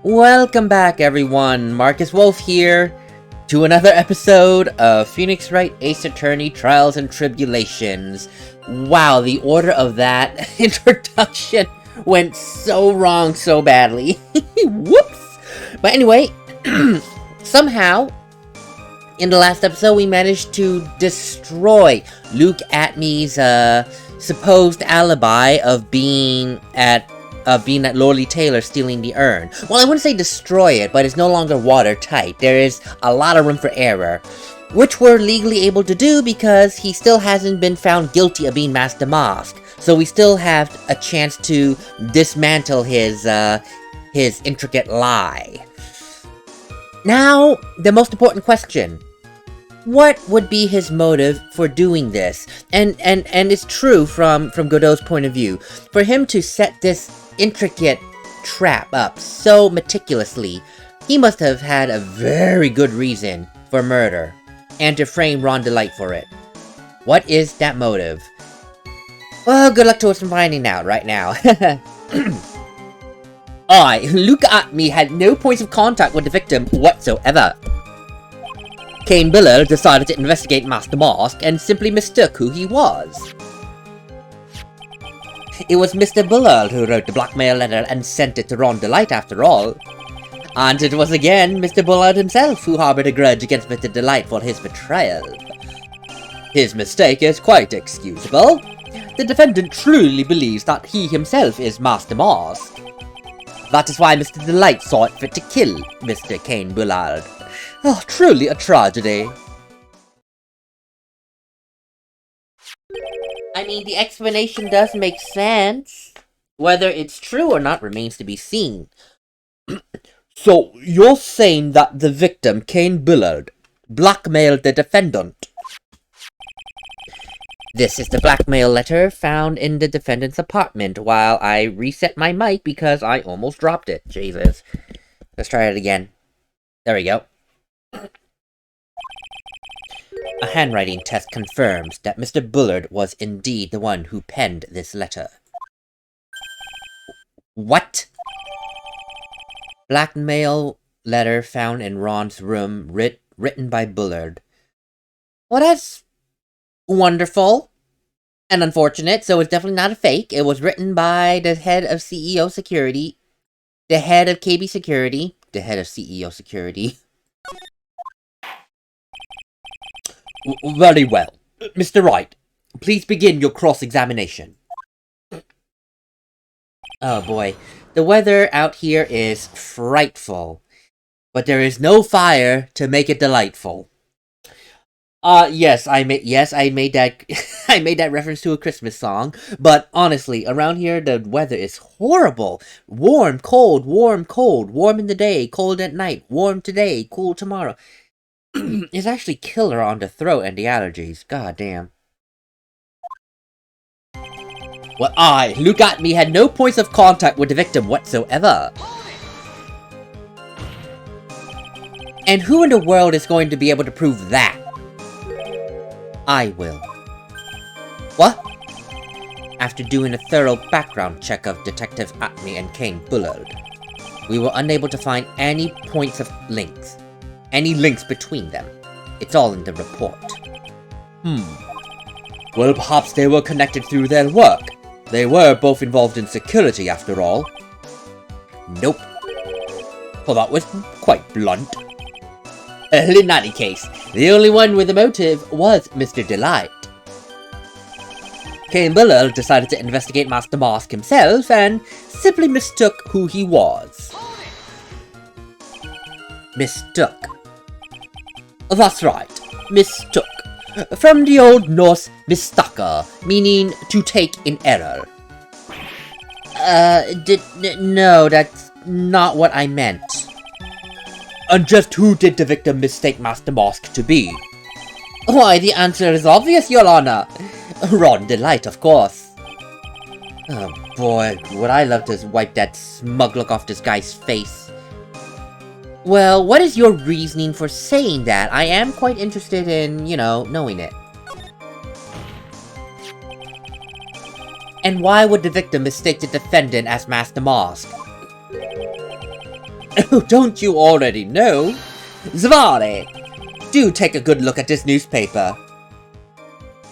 Welcome back, everyone. MarcusWolfe here to another episode of Phoenix Wright Ace Attorney Trials and Tribulations. Wow, the order of that introduction went so wrong so badly. Whoops! But anyway, somehow, in the last episode, we managed to destroy Luke Atmey's supposed alibi of being at Lorley Taylor stealing the urn. Well, I wouldn't say destroy it, but it's no longer watertight. There is a lot of room for error, which we're legally able to do because he still hasn't been found guilty of being Master Mask. So we still have a chance to dismantle his intricate lie. Now, the most important question. What would be his motive for doing this? And it's true from Godot's point of view. For him to set this intricate trap up so meticulously, he must have had a very good reason for murder, and to frame Ron Delight for it. What is that motive? Well, good luck to us in finding out right now. Luke Atmey had no points of contact with the victim whatsoever. Kane Bullard decided to investigate Master Mask and simply mistook who he was. It was Mr. Bullard who wrote the blackmail letter and sent it to Ron Delight after all. And it was again Mr. Bullard himself who harbored a grudge against Mr. Delight for his betrayal. His mistake is quite excusable. The defendant truly believes that he himself is Master Mask. That is why Mr. Delight saw it fit to kill Mr. Kane Bullard. Oh, truly a tragedy. I mean, the explanation does make sense. Whether it's true or not remains to be seen. So, you're saying that the victim, Kane Bullard, blackmailed the defendant? This is the blackmail letter found in the defendant's apartment while I reset my mic because I almost dropped it. Jesus. Let's try it again. There we go. A handwriting test confirms that Mr. Bullard was indeed the one who penned this letter. What? Blackmail letter found in Ron's room, written by Bullard. Well, that's wonderful and unfortunate, so it's definitely not a fake. It was written by the head of CEO Security, the head of KB Security, the head of CEO Security. Very well. Mr. Wright, please begin your cross-examination. Oh boy. The weather out here is frightful, but there is no fire to make it delightful. Yes, I made that I made that reference to a Christmas song, but honestly, around here the weather is horrible. Warm, cold, warm, cold, warm in the day, cold at night, warm today, cool tomorrow. It's actually killer on the throat and the allergies. God damn. Well, Luke Atmey, had no points of contact with the victim whatsoever. And who in the world is going to be able to prove that? I will. What? After doing a thorough background check of Detective Atmey and Kane Bullard, we were unable to find any points of links. Any links between them. It's all in the report. Well, perhaps they were connected through their work. They were both involved in security, after all. Nope. Well, that was quite blunt. In any case, the only one with a motive was Mr. Delight. Kane Bullard decided to investigate Master Mask himself and simply mistook who he was. Mistook. That's right, mistook. From the Old Norse mistaka, meaning to take in error. No, that's not what I meant. And just who did the victim mistake Master Mask to be? Why, the answer is obvious, Your Honor. Ron Delight, of course. Oh boy, would I love to wipe that smug look off this guy's face. Well, what is your reasoning for saying that? I am quite interested in, knowing it. And why would the victim mistake the defendant as Master Mask? Oh, don't you already know? Zavare! Do take a good look at this newspaper.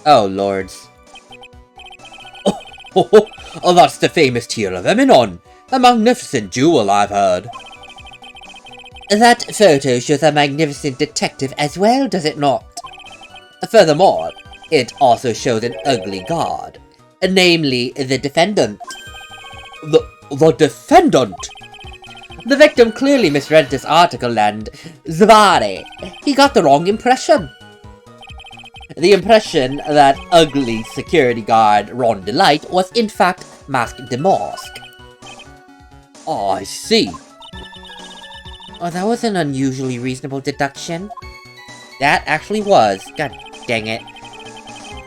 Oh, lords. Oh, that's the famous Tear of Eminon. A magnificent jewel, I've heard. That photo shows a magnificent detective as well, does it not? Furthermore, it also shows an ugly guard, namely the defendant. The defendant? The victim clearly misread this article and... Zavare! He got the wrong impression. The impression that ugly security guard Ron Delight was in fact Masque de Masque. Oh, I see. Oh, that was an unusually reasonable deduction. That actually was. God dang it.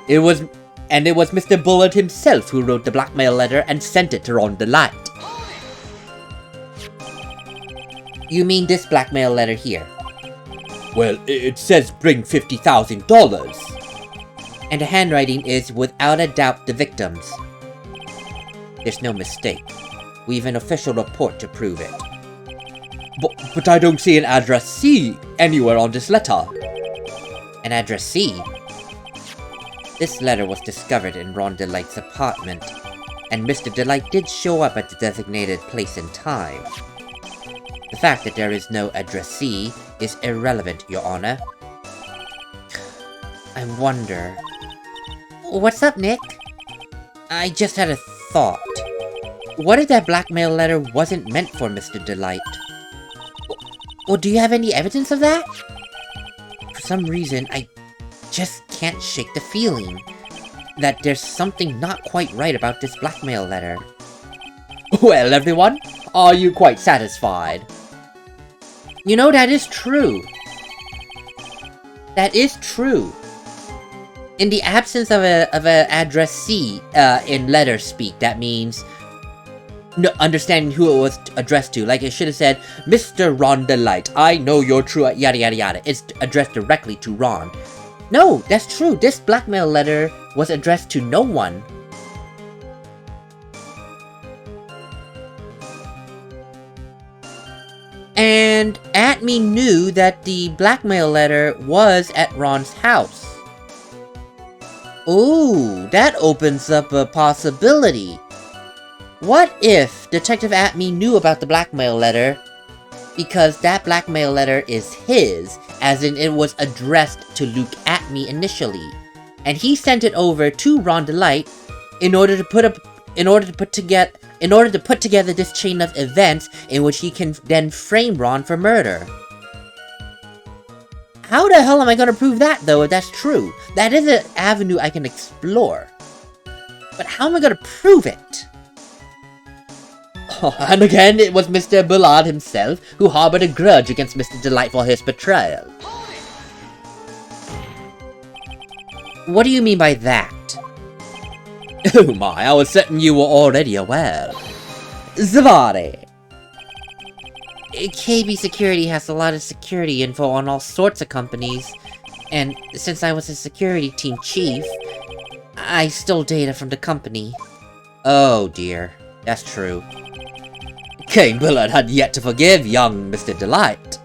It was Mr. Bullard himself who wrote the blackmail letter and sent it to Ron Delight. You mean this blackmail letter here? Well, it says bring $50,000. And the handwriting is without a doubt the victim's. There's no mistake. We have an official report to prove it. But I don't see an addressee anywhere on this letter. An addressee? This letter was discovered in Ron Delight's apartment, and Mr. Delight did show up at the designated place and time. The fact that there is no addressee is irrelevant, Your Honor. I wonder... What's up, Nick? I just had a thought. What if that blackmail letter wasn't meant for Mr. Delight? Or do you have any evidence of that? For some reason, I just can't shake the feeling that there's something not quite right about this blackmail letter. Well, everyone, are you quite satisfied? You know, that is true. That is true. In the absence of a addressee in letter speak, that means no understanding who it was addressed to. Like it should have said, Mr. Ron Delight, I know you're true, yada yada yada. It's addressed directly to Ron. No, that's true. This blackmail letter was addressed to no one. And Atme knew that the blackmail letter was at Ron's house. Ooh, that opens up a possibility. What if Detective Atme knew about the blackmail letter because that blackmail letter is his, as in it was addressed to Luke Atme initially, and he sent it over to Ron Delight in order to put together this chain of events in which he can then frame Ron for murder. How the hell am I gonna prove that, though, if that's true? That is an avenue I can explore. But how am I gonna prove it? Oh, and again, it was Mr. Bullard himself who harbored a grudge against Mr. Delight for his betrayal. What do you mean by that? Oh my, I was certain you were already aware. Zavare! KB Security has a lot of security info on all sorts of companies, and since I was a security team chief, I stole data from the company. Oh dear, that's true. Kane Bullard had yet to forgive young Mr. Delight.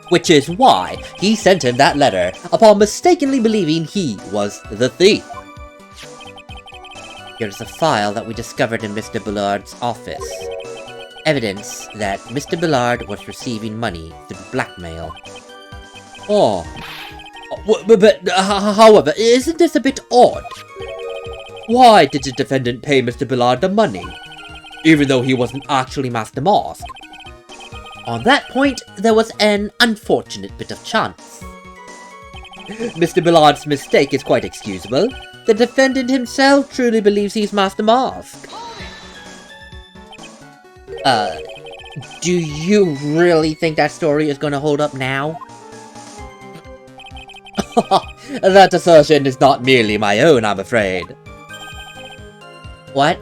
Which is why he sent him that letter upon mistakenly believing he was the thief. Here's a file that we discovered in Mr. Bullard's office. Evidence that Mr. Bullard was receiving money through blackmail. However, isn't this a bit odd? Why did the defendant pay Mr. Bullard the money, even though he wasn't actually Master Mask? On that point, there was an unfortunate bit of chance. Mr. Bullard's mistake is quite excusable. The defendant himself truly believes he's Master Mask. Do you really think that story is gonna hold up now? That assertion is not merely my own, I'm afraid. What?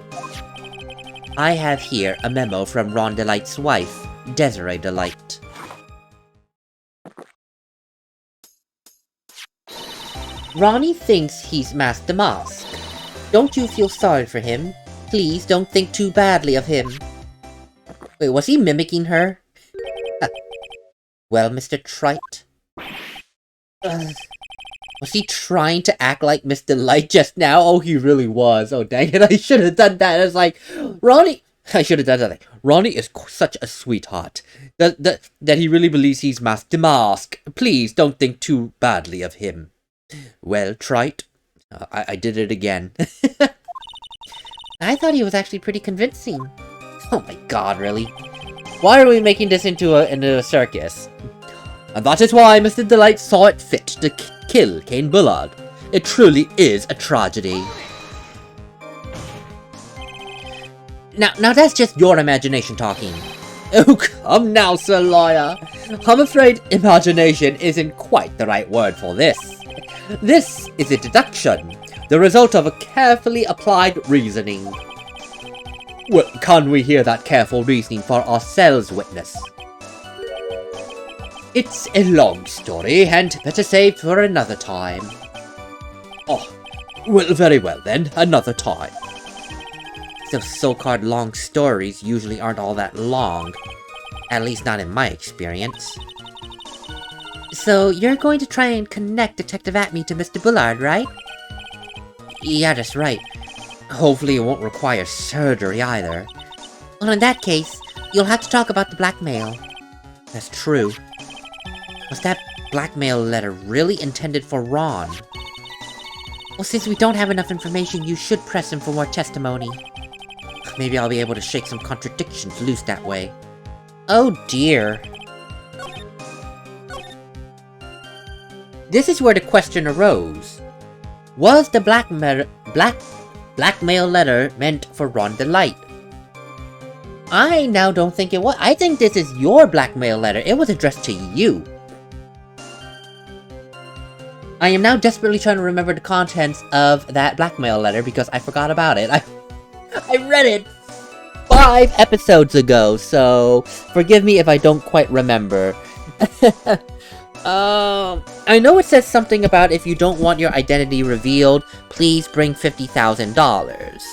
I have here a memo from Ron Delight's wife, Desiree Delight. Ronnie thinks he's Master Mask. Don't you feel sorry for him? Please don't think too badly of him. Wait, was he mimicking her? Well, Mr. Trite? Was he trying to act like Mr. Light just now? Oh, he really was. Oh, dang it, I should have done that. I was like, Ronnie... I should have done that. Ronnie is such a sweetheart. That he really believes he's Master Mask. Please, don't think too badly of him. Well, Trite, I did it again. I thought he was actually pretty convincing. Oh my god, really? Why are we making this into a circus? And that is why Mr. Delight saw it fit to kill Kane Bullard. It truly is a tragedy. Now that's just your imagination talking. Oh, come now, Sir Lawyer. I'm afraid imagination isn't quite the right word for this. This is a deduction, the result of a carefully applied reasoning. Well, can we hear that careful reasoning for ourselves, witness? It's a long story, and better saved for another time. Oh, well, very well then, another time. Those so-called long stories usually aren't all that long. At least not in my experience. So, you're going to try and connect Detective Atme to Mr. Bullard, right? Yeah, that's right. Hopefully it won't require surgery either. Well, in that case, you'll have to talk about the blackmail. That's true. Was that blackmail letter really intended for Ron? Well, since we don't have enough information, you should press him for more testimony. Maybe I'll be able to shake some contradictions loose that way. Oh dear. This is where the question arose. Was the blackmail letter meant for Ron Delight? I now don't think it was. I think this is your blackmail letter. It was addressed to you. I am now desperately trying to remember the contents of that blackmail letter because I forgot about it. I read it 5 episodes ago, so forgive me if I don't quite remember. I know it says something about if you don't want your identity revealed, please bring $50,000.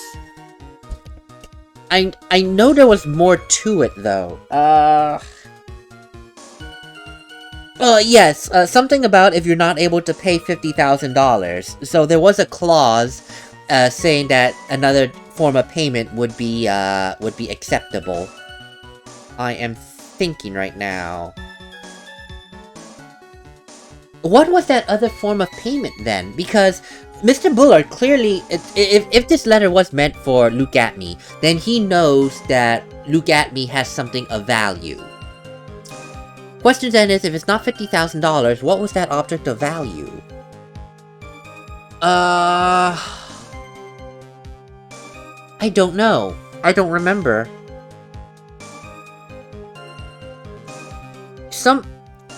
I know there was more to it, though. Yes, something about if you're not able to pay $50,000. So there was a clause saying that another form of payment would be acceptable. I am thinking right now. What was that other form of payment then? Because Mr. Bullard clearly, if this letter was meant for Luke Atme, then he knows that Luke Atme has something of value. Question then is, if it's not $50,000, what was that object of value? I don't know. I don't remember.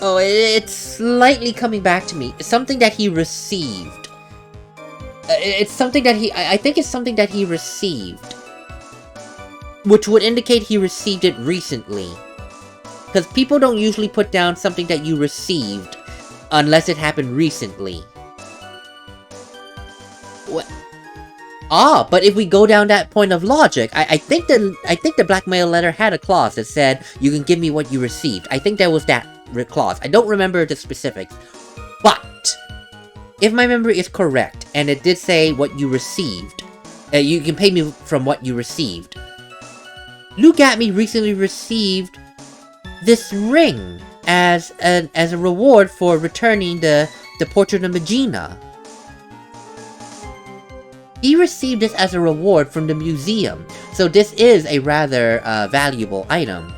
Oh, it's slightly coming back to me. It's something that he received. It's something that I think it's something that he received. Which would indicate he received it recently. Because people don't usually put down something that you received unless it happened recently. What? Ah, but if we go down that point of logic, I think the blackmail letter had a clause that said, you can give me what you received. I think there was that clause. I don't remember the specifics. But, if my memory is correct, and it did say what you received, you can pay me from what you received. Luke Atme recently received this ring as a reward for returning the portrait of Megina. He received this as a reward from the museum, so this is a rather valuable item.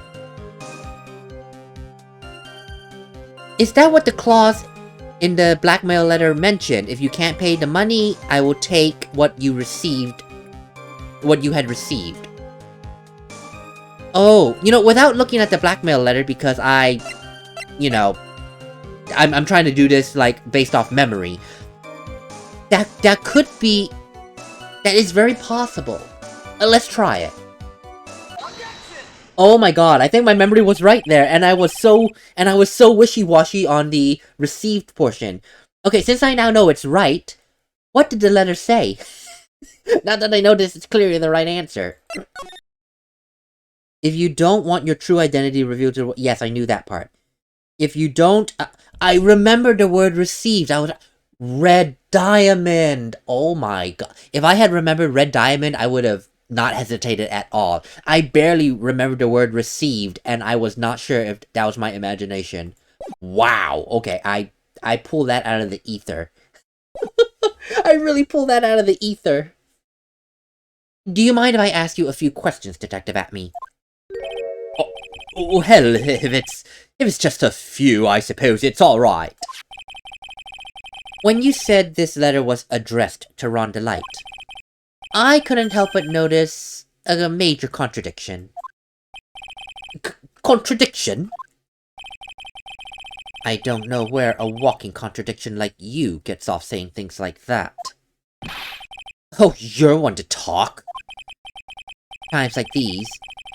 Is that what the clause in the blackmail letter mentioned? If you can't pay the money, I will take what you received, what you had received. Oh, you know, without looking at the blackmail letter, because I'm trying to do this, like, based off memory. That could be... That is very possible. Let's try it. Oh my god, I think my memory was right there, and I was so wishy-washy on the received portion. Okay, since I now know it's right, what did the letter say? Now that I know this is clearly the right answer. If you don't want your true identity revealed to... Yes, I knew that part. If you don't... I remember the word received. I was... Red diamond! Oh my god. If I had remembered red diamond, I would have not hesitated at all. I barely remembered the word received, and I was not sure if that was my imagination. Wow. Okay, I pulled that out of the ether. I really pulled that out of the ether. Do you mind if I ask you a few questions, Detective Atme? Oh, hell, if it's just a few, I suppose it's alright. When you said this letter was addressed to Rhonda Light, I couldn't help but notice a major contradiction. Contradiction? I don't know where a walking contradiction like you gets off saying things like that. Oh, you're one to talk! Times like these,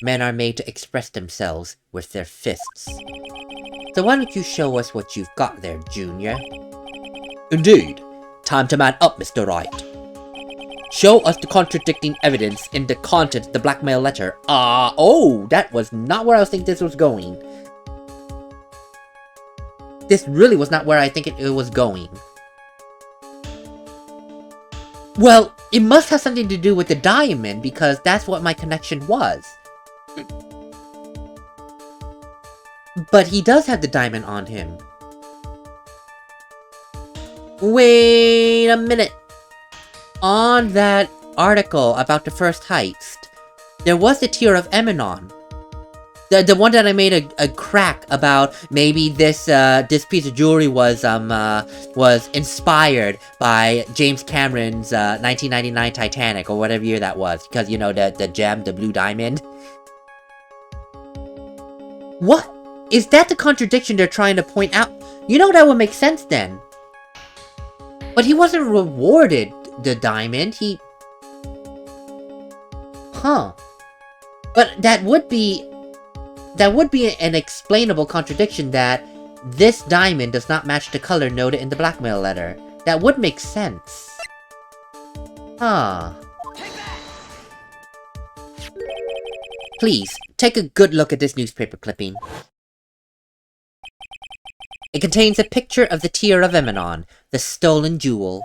men are made to express themselves with their fists. So why don't you show us what you've got there, Junior? Indeed. Time to man up, Mr. Wright. Show us the contradicting evidence in the contents of the blackmail letter. Oh, that was not where I was thinking this was going. This really was not where I think it was going. Well, it must have something to do with the diamond, because that's what my connection was. But he does have the diamond on him. Wait a minute. On that article about the first heist, there was the Tear of Emanon. The one that I made a crack about maybe this piece of jewelry was inspired by James Cameron's 1999 Titanic, or whatever year that was, because, you know, the gem, the blue diamond. What? Is that the contradiction they're trying to point out? You know, that would make sense then. But he wasn't rewarded the diamond, Huh. But that would be an explainable contradiction, that this diamond does not match the color noted in the blackmail letter. That would make sense. Huh. Please, take a good look at this newspaper clipping. It contains a picture of the Tear of Emanon, the stolen jewel.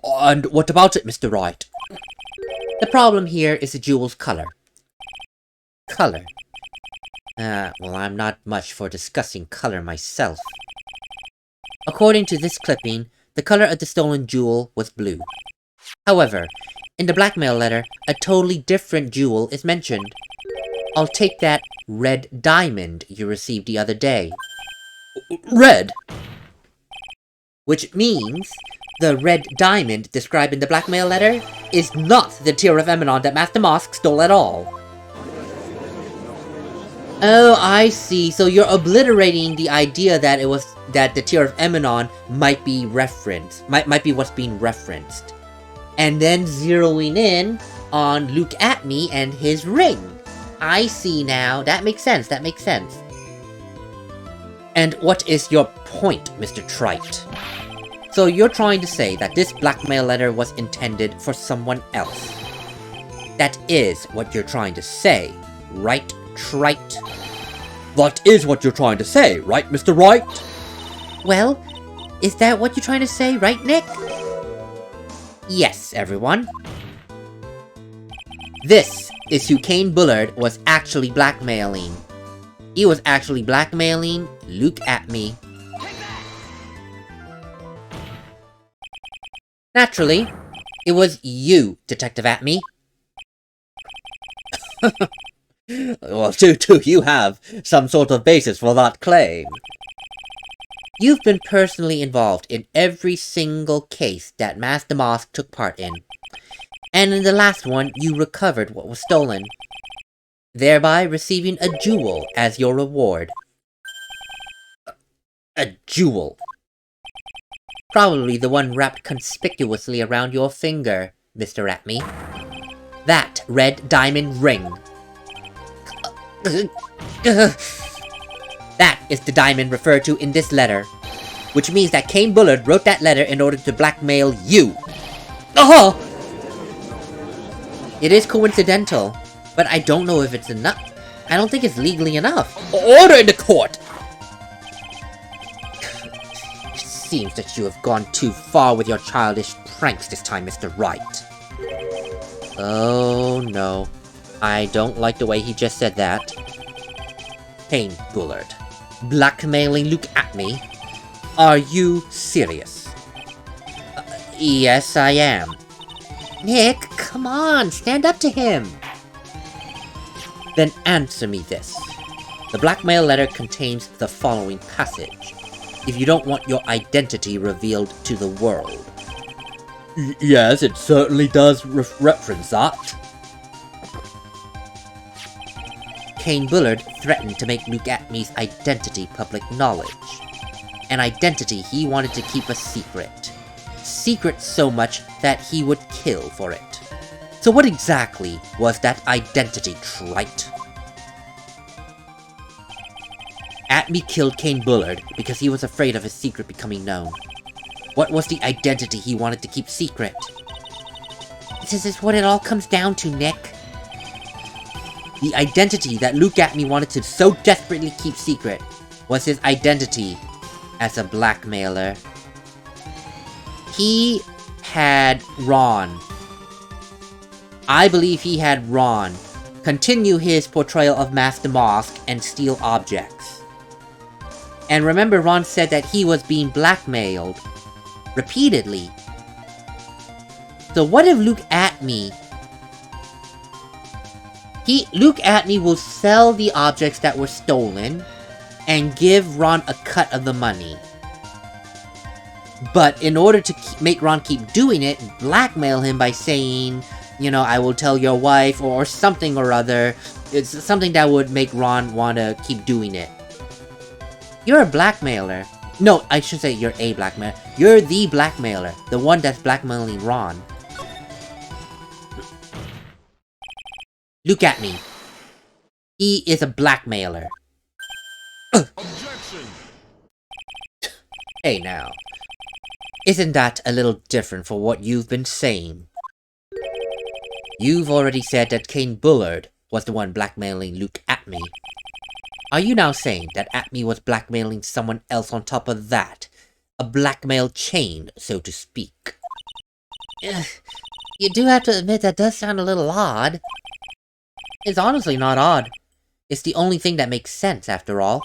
And what about it, Mr. Wright? The problem here is the jewel's color. Color? Well, I'm not much for discussing color myself. According to this clipping, the color of the stolen jewel was blue. However, in the blackmail letter, a totally different jewel is mentioned. I'll take that red diamond you received the other day. Red? Which means the red diamond described in the blackmail letter is not the Tear of Emanon that Master Mosk stole at all. Oh, I see. So you're obliterating the idea that the Tear of Emanon might be referenced, might be what's being referenced, and then zeroing in on Luke Atme and his ring. I see now. That makes sense. That makes sense. And what is your point, Mr. Trite? So you're trying to say that this blackmail letter was intended for someone else. That is what you're trying to say, right, Trite? That is what you're trying to say, right, Mr. Wright? Well, is that what you're trying to say, right, Nick? Yes, everyone. This is who Kane Bullard was actually blackmailing. He was actually blackmailing Luke Atme. Naturally, it was you, Detective Atme. Well, do you have some sort of basis for that claim? You've been personally involved in every single case that Master Mosk took part in. And in the last one, you recovered what was stolen, thereby receiving a jewel as your reward. A jewel? Probably the one wrapped conspicuously around your finger, Mr. Atme. That red diamond ring. That is the diamond referred to in this letter, which means that Kane Bullard wrote that letter in order to blackmail you. Oh! It is coincidental, but I don't know if it's enough. I don't think it's legally enough. Order in the court! seems that you have gone too far with your childish pranks this time, Mr. Wright. Oh no. I don't like the way he just said that. Kane Bullard. Blackmailing Luke at me? Are you serious? Yes, I am. Nick, come on, stand up to him! Then answer me this. The blackmail letter contains the following passage. If you don't want your identity revealed to the world. Yes, it certainly does reference that. Kane Bullard threatened to make Luke Atmey's identity public knowledge. An identity he wanted to keep a secret. Secret so much that he would kill for it. So what exactly was that identity, Trite? Atmey killed Kane Bullard because he was afraid of his secret becoming known. What was the identity he wanted to keep secret? This is what it all comes down to, Nick. The identity that Luke Atmey wanted to so desperately keep secret was his identity as a blackmailer. He had Ron. I believe he had Ron continue his portrayal of Master Mask and steal objects. And remember, Ron said that he was being blackmailed repeatedly. So what if Luke Atmey... Luke Atmey will sell the objects that were stolen and give Ron a cut of the money. But in order to make Ron keep doing it, blackmail him by saying, you know, I will tell your wife or something or other. It's something that would make Ron want to keep doing it. You're a blackmailer. No, I should say you're a blackmailer. You're the blackmailer. The one that's blackmailing Ron. Look at me. He is a blackmailer. Objection! Hey now. Isn't that a little different for what you've been saying? You've already said that Kane Bullard was the one blackmailing Luke Atmey. Are you now saying that Atmey was blackmailing someone else on top of that? A blackmail chain, so to speak. You do have to admit that does sound a little odd. It's honestly not odd. It's the only thing that makes sense, after all.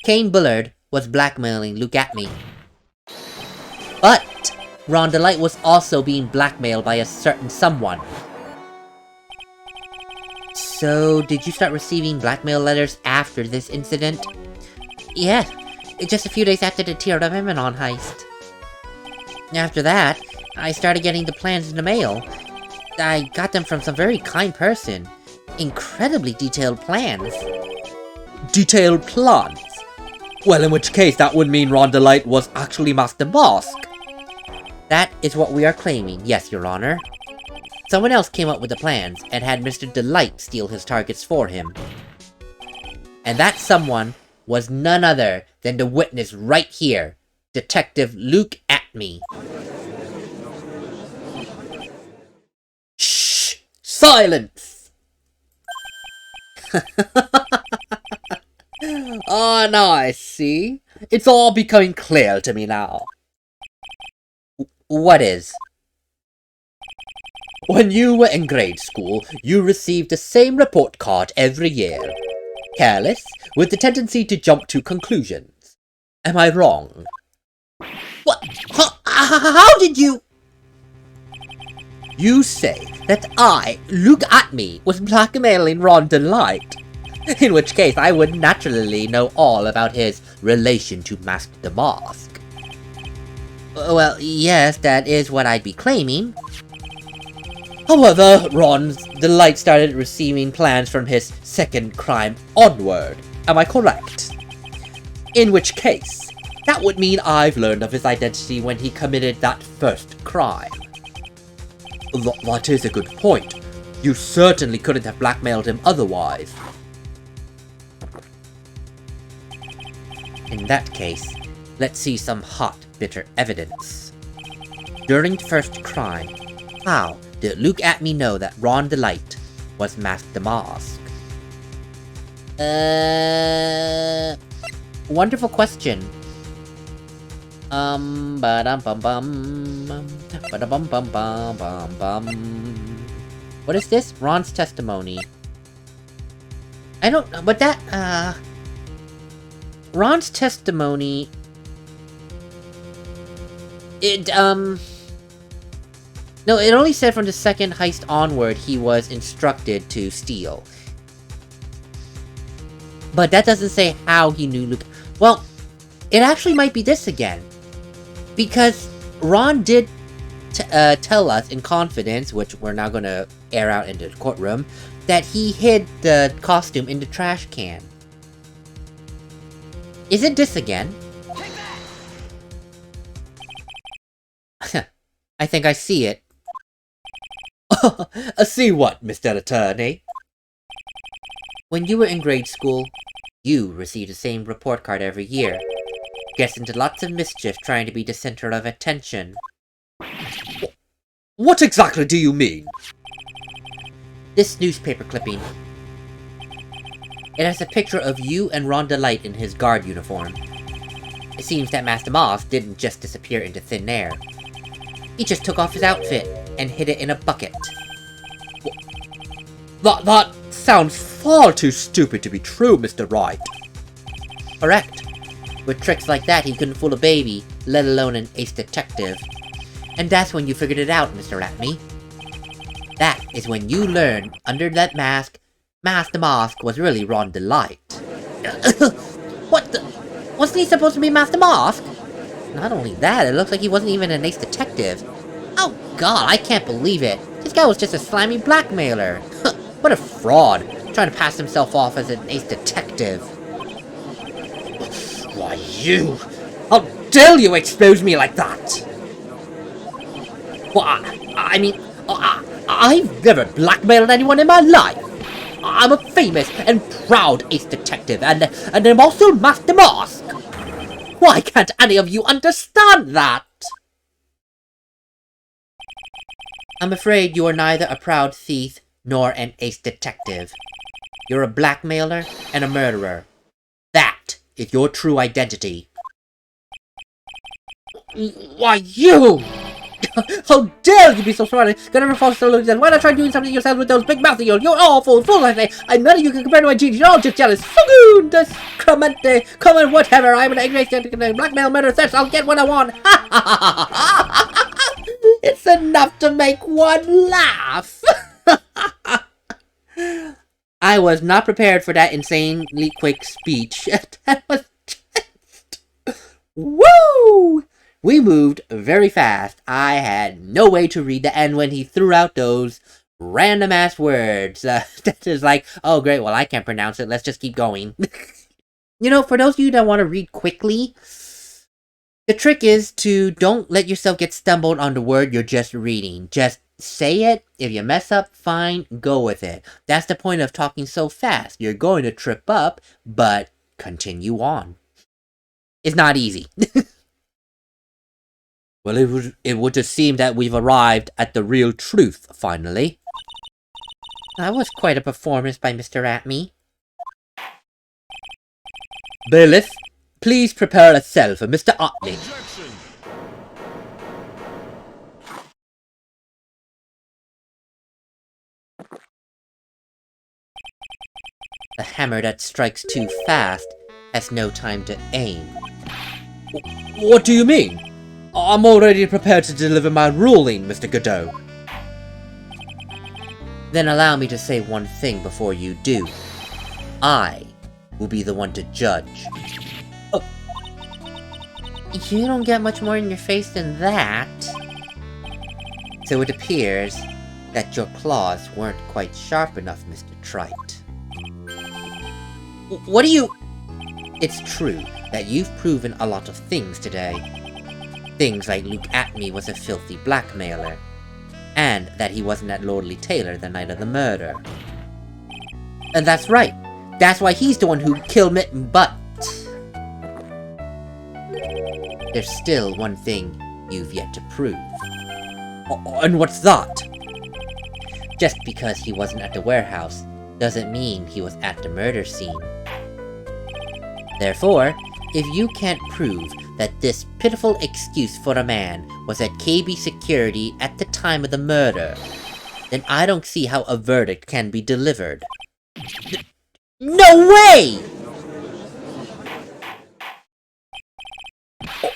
Kane Bullard was blackmailing Luke Atmey. But Ron DeLite was also being blackmailed by a certain someone. So, did you start receiving blackmail letters after this incident? Yeah, just a few days after the Tear of Eminon heist. After that, I started getting the plans in the mail. I got them from some very kind person. Incredibly detailed plans. Detailed plans? Well, in which case that would mean Ron DeLite was actually Master Mask. That is what we are claiming, yes, Your Honor. Someone else came up with the plans and had Mr. DeLite steal his targets for him. And that someone was none other than the witness right here, Detective Luke Atmey. Shh! Silence! Oh, now I see. It's all becoming clear to me now. What is? When you were in grade school, you received the same report card every year. Careless, with the tendency to jump to conclusions. Am I wrong? What? How did you... You say that I, Luke Atmey, was blackmailing Ron DeLite. In which case, I would naturally know all about his relation to Master Mask. Well, yes, that is what I'd be claiming. However, Ron DeLite started receiving plans from his second crime onward. Am I correct? In which case, that would mean I've learned of his identity when he committed that first crime. That is a good point. You certainly couldn't have blackmailed him otherwise. In that case, let's see some hot, bitter evidence. During the first crime, how did Luke Atmey know that Ron DeLite was Master Mask? Wonderful question. Ba-dum-bum-bum. Ba-da-bum-bum-bum-bum-bum. What is this? Ron's testimony. I don't know, but that, Ron's testimony... No, it only said from the second heist onward he was instructed to steal. But that doesn't say how he knew Luke... Well, it actually might be this again. Because Ron did tell us in confidence, which we're now gonna air out into the courtroom, that he hid the costume in the trash can. Is it this again? I think I see it. See what, Mr. Attorney? When you were in grade school, you received the same report card every year. Gets into lots of mischief trying to be the center of attention. What exactly do you mean? This newspaper clipping. It has a picture of you and Ron DeLite in his guard uniform. It seems that Master Moss didn't just disappear into thin air. He just took off his outfit and hid it in a bucket. That sounds far too stupid to be true, Mr. Wright. Correct. With tricks like that, he couldn't fool a baby, let alone an ace detective. And that's when you figured it out, Mr. Atme. That is when you learned, under that mask, Master Moss was really Ron DeLite. What the? Wasn't he supposed to be Master Moss? Not only that, it looks like he wasn't even an ace detective. Oh god, I can't believe it. This guy was just a slimy blackmailer. What a fraud, trying to pass himself off as an ace detective. Why you? How dare you expose me like that? Well, I mean, I've never blackmailed anyone in my life. I'm a famous and proud ace detective, and I'm also Master Mask. Why can't any of you understand that? I'm afraid you are neither a proud thief nor an ace detective. You're a blackmailer and a murderer. That is your true identity. Why, you! How dare you be so smart? Gonna never false illusions. Why not try doing something yourself with those big mouths of yours? You're awful, fool, I say. I'm none of you can compare to my genius. You're all just jealous. Fugoon! Just come and whatever. I'm an angry blackmail murder sex. I'll get what I want. It's enough to make one laugh. I was not prepared for that insanely quick speech. That was just... Woo! We moved very fast. I had no way to read the end when he threw out those random-ass words. That is like, oh great, well I can't pronounce it, let's just keep going. You know, for those of you that want to read quickly, the trick is to don't let yourself get stumbled on the word you're just reading. Just say it. If you mess up, fine, go with it. That's the point of talking so fast. You're going to trip up, but continue on. It's not easy. Well, it would just seem that we've arrived at the real truth, finally. That was quite a performance by Mr. Atme. Bailiff, please prepare a cell for Mr. Atme. The hammer that strikes too fast has no time to aim. What do you mean? I'm already prepared to deliver my ruling, Mr. Godot. Then allow me to say one thing before you do. I will be the one to judge. Oh. You don't get much more in your face than that. So it appears that your claws weren't quite sharp enough, Mr. Trite. What do you... It's true that you've proven a lot of things today. Things like Luke Atme was a filthy blackmailer, and that he wasn't at Lordly Taylor the night of the murder. And that's right. That's why he's the one who killed Mitten, but... There's still one thing you've yet to prove. And what's that? Just because he wasn't at the warehouse doesn't mean he was at the murder scene. Therefore, if you can't prove that this pitiful excuse for a man was at KB security at the time of the murder, then I don't see how a verdict can be delivered. No way!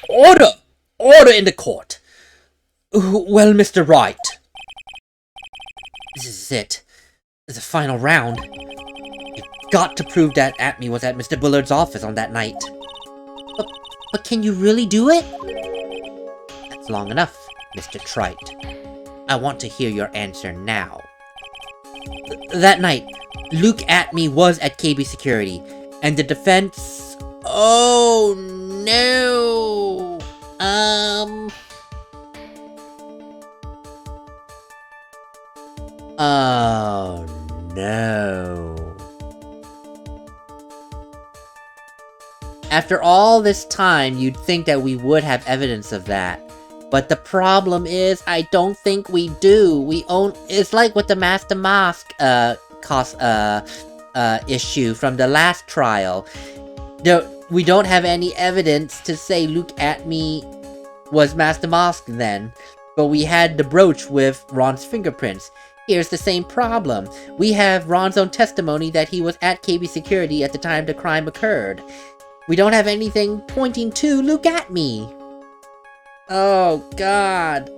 Order! Order in the court! Well, Mr. Wright. This is it. The final round. You've got to prove that Atme was at Mr. Bullard's office on that night. But can you really do it? That's long enough, Mr. Trite. I want to hear your answer now. That night, Luke Atme was at KB Security, and the defense... Oh, no! Oh, no. After all this time, you'd think that we would have evidence of that. But the problem is, I don't think we do. It's like with the Master Mask, issue from the last trial. We don't have any evidence to say Luke Atme was Master Mask then. But we had the brooch with Ron's fingerprints. Here's the same problem. We have Ron's own testimony that he was at KB Security at the time the crime occurred. We don't have anything pointing to Luke Atme. Oh, God.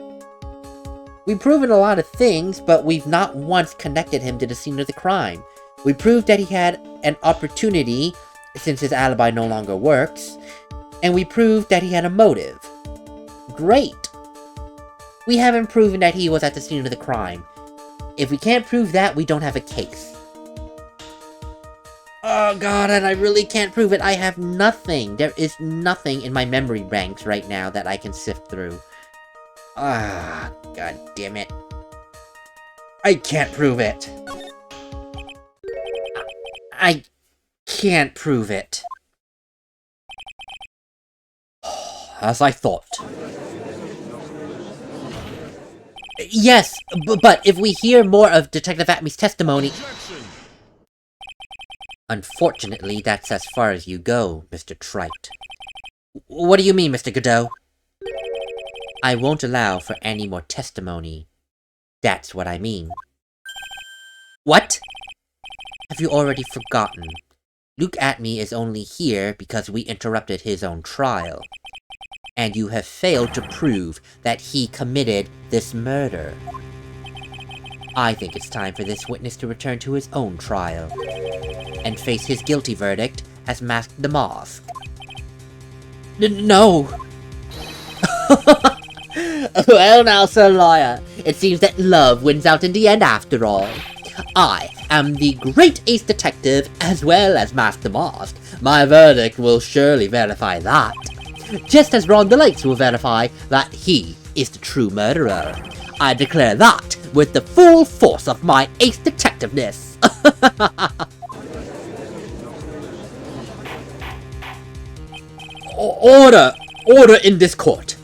We've proven a lot of things, but we've not once connected him to the scene of the crime. We proved that he had an opportunity, since his alibi no longer works, and we proved that he had a motive. Great. We haven't proven that he was at the scene of the crime. If we can't prove that, we don't have a case. Oh god, and I really can't prove it. I have nothing. There is nothing in my memory banks right now that I can sift through. Ah, god damn it. I can't prove it. I can't prove it. As I thought. Yes, but if we hear more of Detective Atme's testimony... Unfortunately, that's as far as you go, Mr. Trite. What do you mean, Mr. Godot? I won't allow for any more testimony. That's what I mean. What? Have you already forgotten? Luke Atme is only here because we interrupted his own trial. And you have failed to prove that he committed this murder. I think it's time for this witness to return to his own trial, and face his guilty verdict as Masked the Mask. No! Well now, Sir Lawyer, it seems that love wins out in the end after all. I am the great ace detective as well as Masked the Mask. My verdict will surely verify that. Just as Ron the Lights will verify that he is the true murderer. I declare that with the full force of my ace detectiveness. Order! Order in this court!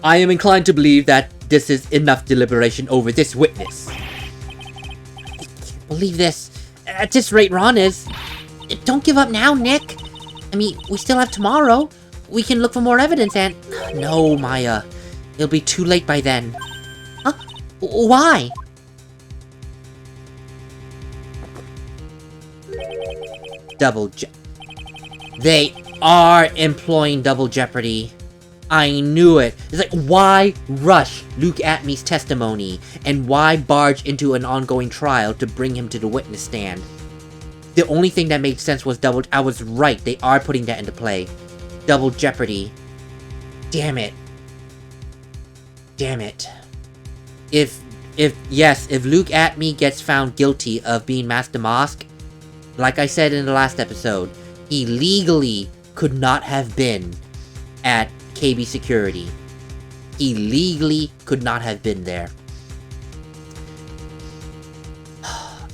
I am inclined to believe that this is enough deliberation over this witness. I can't believe this. At this rate Ron is. Don't give up now, Nick. I mean, we still have tomorrow. We can look for more evidence and... No, Maya. It'll be too late by then. Huh? Why? Double They are employing double jeopardy. I knew it. It's like, why rush Luke Atme's testimony? And why barge into an ongoing trial to bring him to the witness stand? The only thing that made sense was double... I was right. They are putting that into play. Double jeopardy. Damn it. Damn it. If Luke Atme gets found guilty of being Masked the Mask, like I said in the last episode, he legally could not have been at KB Security. He legally could not have been there.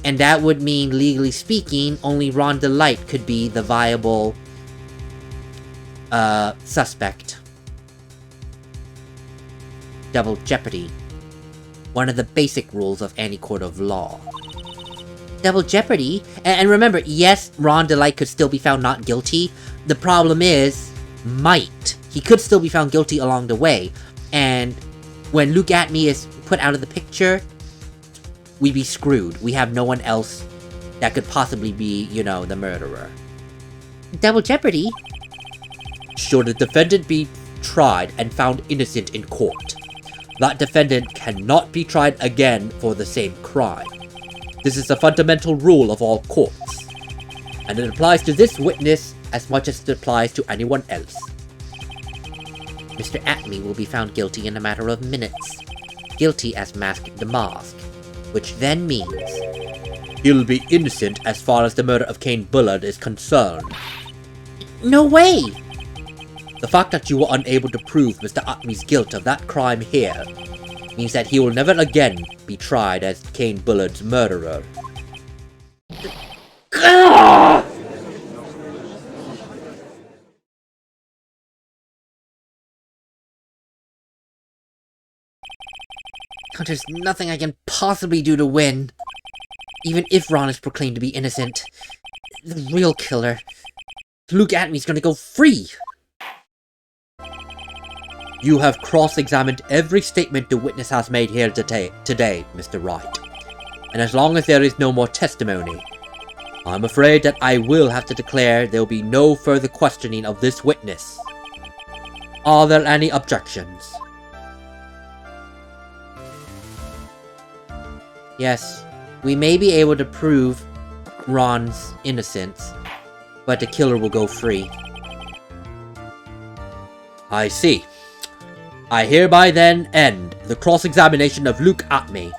And that would mean, legally speaking, only Ron DeLight could be the viable suspect. Double jeopardy. One of the basic rules of any court of law. Double jeopardy? And remember, yes, Ron DeLite could still be found not guilty. The problem is, might. He could still be found guilty along the way. And when Luke Atmey is put out of the picture, we'd be screwed. We have no one else that could possibly be, you know, the murderer. Double jeopardy? Should the defendant be tried and found innocent in court, that defendant cannot be tried again for the same crime. This is a fundamental rule of all courts, and it applies to this witness as much as it applies to anyone else. Mr. Atmey will be found guilty in a matter of minutes. Guilty as Mask the Mask, which then means he'll be innocent as far as the murder of Kane Bullard is concerned. No way! The fact that you were unable to prove Mr. Atmey's guilt of that crime here means that he will never again be tried as Kane Bullard's murderer. There's nothing I can possibly do to win. Even if Ron is proclaimed to be innocent, the real killer, Luke Atmey's gonna go free! You have cross-examined every statement the witness has made here today, Mr. Wright. And as long as there is no more testimony, I'm afraid that I will have to declare there will be no further questioning of this witness. Are there any objections? Yes, we may be able to prove Ron's innocence, but the killer will go free. I see. I hereby then end the cross-examination of Luke Atmey.